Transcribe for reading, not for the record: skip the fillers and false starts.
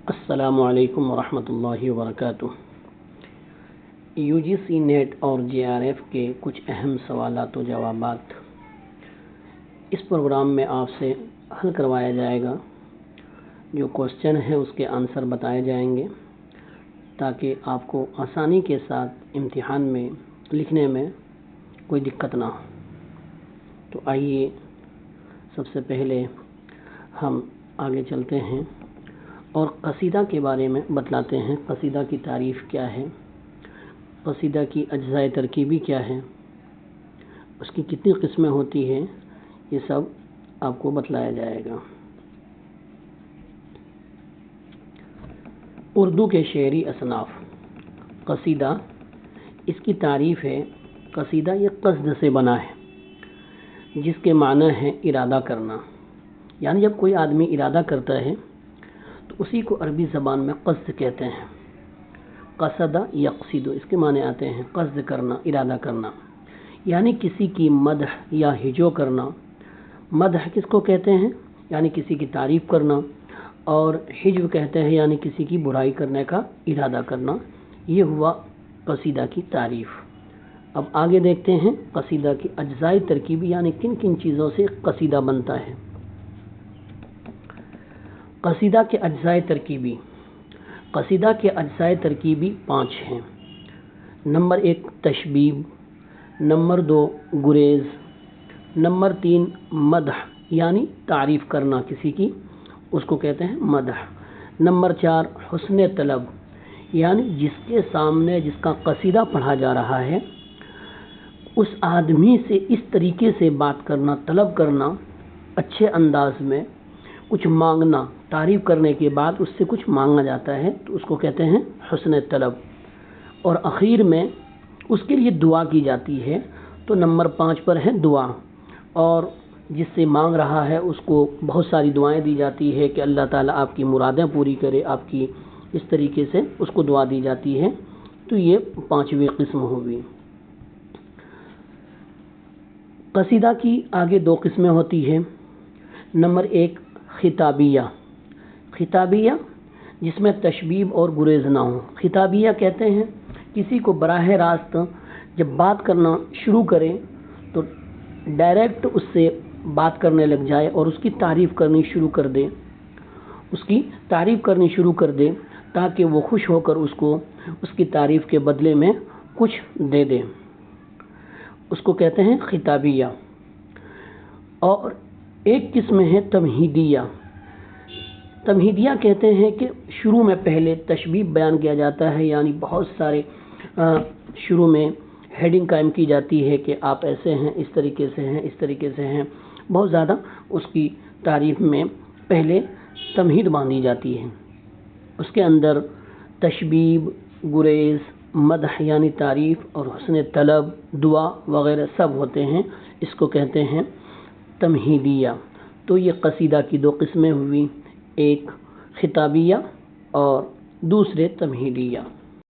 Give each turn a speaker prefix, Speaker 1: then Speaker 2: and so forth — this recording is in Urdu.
Speaker 1: السلام علیکم ورحمۃ اللہ وبرکاتہ۔ UGC نیٹ اور JRF کے کچھ اہم سوالات و جوابات اس پروگرام میں آپ سے حل کروایا جائے گا۔ جو کوسچن ہے اس کے آنسر بتائے جائیں گے تاکہ آپ کو آسانی کے ساتھ امتحان میں لکھنے میں کوئی دقت نہ ہو۔ تو آئیے سب سے پہلے ہم آگے چلتے ہیں اور قصیدہ کے بارے میں بتلاتے ہیں۔ قصیدہ کی تعریف کیا ہے، قصیدہ کی اجزائے ترکیبی کیا ہے، اس کی کتنی قسمیں ہوتی ہیں، یہ سب آپ کو بتلایا جائے گا۔ اردو کے شعری اصناف۔ قصیدہ، اس کی تعریف ہے، قصیدہ یہ قصد سے بنا ہے جس کے معنی ہے ارادہ کرنا، یعنی جب کوئی آدمی ارادہ کرتا ہے تو اسی کو عربی زبان میں قصد کہتے ہیں۔ قصد یقصد، اس کے معنی آتے ہیں قصد کرنا، ارادہ کرنا، یعنی کسی کی مدح یا ہجو کرنا۔ مدح کس کو کہتے ہیں؟ یعنی کسی کی تعریف کرنا، اور ہجو کہتے ہیں یعنی کسی کی برائی کرنے کا ارادہ کرنا۔ یہ ہوا قصیدہ کی تعریف۔ اب آگے دیکھتے ہیں قصیدہ کی اجزائے ترکیبی، یعنی کن کن چیزوں سے قصیدہ بنتا ہے۔ قصیدہ کے اجزائے ترکیبی۔ قصیدہ کے اجزائے ترکیبی 5 ہیں۔ نمبر 1 تشبیب، نمبر 2 گریز، نمبر 3 مدح یعنی تعریف کرنا کسی کی، اس کو کہتے ہیں مدح۔ نمبر 4 حسن طلب، یعنی جس کے سامنے جس کا قصیدہ پڑھا جا رہا ہے اس آدمی سے اس طریقے سے بات کرنا، طلب کرنا، اچھے انداز میں کچھ مانگنا، تعریف کرنے کے بعد اس سے کچھ مانگا جاتا ہے تو اس کو کہتے ہیں حسن طلب۔ اور اخیر میں اس کے لیے دعا کی جاتی ہے، تو نمبر 5 پر ہے دعا، اور جس سے مانگ رہا ہے اس کو بہت ساری دعائیں دی جاتی ہے کہ اللہ تعالیٰ آپ کی مرادیں پوری کرے، آپ کی اس طریقے سے اس کو دعا دی جاتی ہے۔ تو یہ 5ویں قسم ہوگی۔ قصیدہ کی آگے 2 قسمیں ہوتی ہیں۔ نمبر 1 خطابیہ۔ خطابیہ جس میں تشبیب اور گریز نہ ہو۔ خطابیہ کہتے ہیں کسی کو براہ راست جب بات کرنا شروع کرے تو ڈائریکٹ اس سے بات کرنے لگ جائے اور اس کی تعریف کرنی شروع کر دے، تاکہ وہ خوش ہو کر اس کی تعریف کے بدلے میں کچھ دے دے، اس کو کہتے ہیں خطابیہ۔ اور ایک قسم ہے تمہیدیہ۔ تمہیدیہ کہتے ہیں کہ شروع میں پہلے تشبیب بیان کیا جاتا ہے، یعنی بہت سارے شروع میں ہیڈنگ قائم کی جاتی ہے کہ آپ ایسے ہیں، اس طریقے سے ہیں، اس طریقے سے ہیں، بہت زیادہ اس کی تعریف میں پہلے تمہید باندھی جاتی ہے۔ اس کے اندر تشبیب، گریز، مدح یعنی تعریف، اور حسن طلب، دعا وغیرہ سب ہوتے ہیں، اس کو کہتے ہیں تمہیدیہ۔ تو یہ قصیدہ کی 2 قسمیں ہوئی، ایک خطابیہ اور دوسرے تمہیدیہ۔